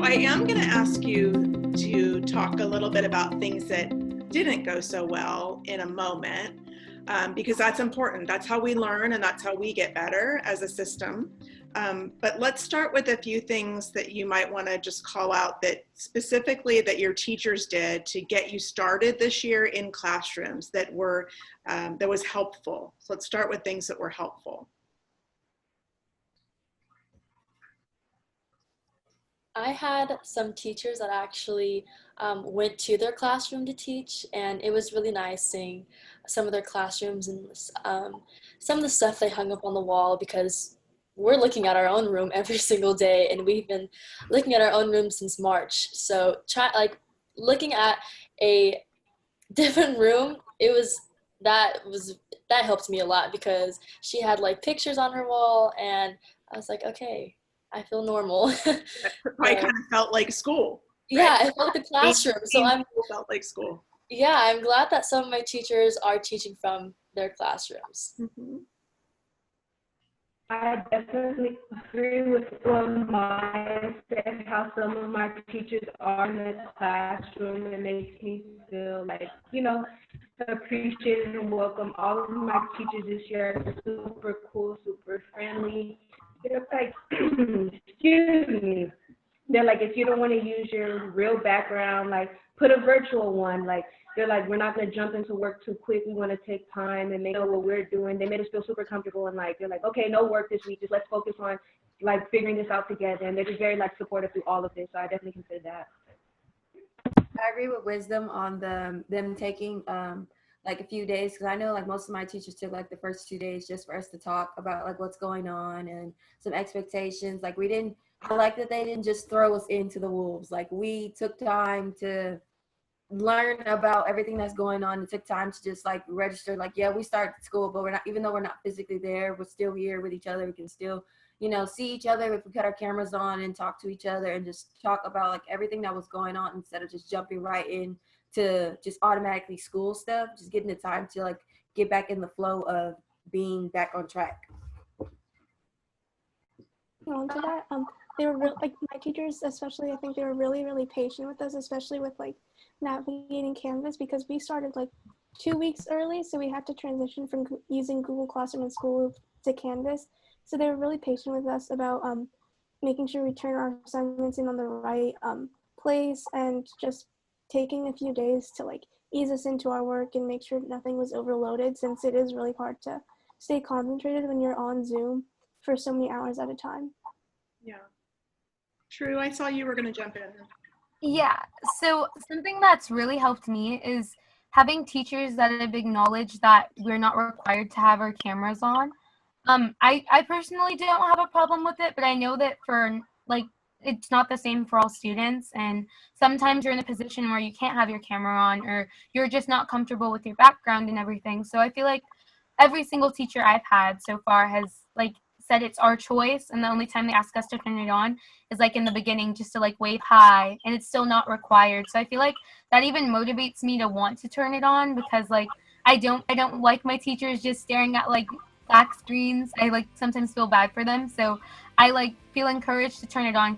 So I am going to ask you to talk a little bit about things that didn't go so well in a moment, because that's important. That's how we learn and that's how we get better as a system. But let's start with a few things that you might want to just call out that specifically that your teachers did to get you started this year in classrooms that were that was helpful. So let's start with things that were helpful. I had some teachers that actually went to their classroom to teach, and it was really nice seeing some of their classrooms and some of the stuff they hung up on the wall, because we're looking at our own room every single day, and we've been looking at our own room since March. So looking at a different room, that helped me a lot, because she had like pictures on her wall, and I was like, okay, I feel normal. I kind of felt like school. Yeah, Right? I felt the classroom. So Felt like school. yeah, I'm glad that some of my teachers are teaching from their classrooms. Mm-hmm. I definitely agree with what Maya said, how some of my teachers are in the classroom. It makes me feel like, appreciated and welcome. All of my teachers this year are super cool, super friendly. Like, excuse me. They're like, if you don't want to use your real background, like, put a virtual one. Like, they're like, we're not going to jump into work too quick. We want to take time and they know what we're doing. They made us feel super comfortable, and like, they're like, okay, no work this week. Just let's focus on like figuring this out together. And they're just very like supportive through all of this. So I definitely consider that. I agree with Wisdom on them taking like a few days, because I know like most of my teachers took like the first 2 days just for us to talk about like what's going on and some expectations. Like I like that they didn't just throw us into the wolves. Like we took time to learn about everything that's going on. It took time to just like register, like, yeah, we started school, but we're not, even though we're not physically there, we're still here with each other. We can still, see each other if we put our cameras on and talk to each other and just talk about like everything that was going on, instead of just jumping right in to just automatically school stuff, just getting the time to like get back in the flow of being back on track. On to that, they were like my teachers, especially, I think they were really, really patient with us, especially with like navigating Canvas, because we started like 2 weeks early, so we had to transition from using Google Classroom in school to Canvas. So they were really patient with us about making sure we turn our assignments in on the right place, and just taking a few days to like ease us into our work and make sure nothing was overloaded, since it is really hard to stay concentrated when you're on Zoom for so many hours at a time. Yeah. True, I saw you were going to jump in. Yeah, so something that's really helped me is having teachers that have acknowledged that we're not required to have our cameras on. I personally don't have a problem with it, but I know that for like, it's not the same for all students, and sometimes you're in a position where you can't have your camera on, or you're just not comfortable with your background and everything. So I feel like every single teacher I've had so far has like said it's our choice, and the only time they ask us to turn it on is like in the beginning, just to like wave hi, and it's still not required. So I feel like that even motivates me to want to turn it on, because like I don't like my teachers just staring at like black screens. I like sometimes feel bad for them, so I like feel encouraged to turn it on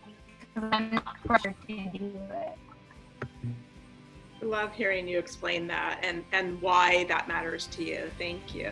because I'm not pressured to do it. I love hearing you explain that and why that matters to you. Thank you.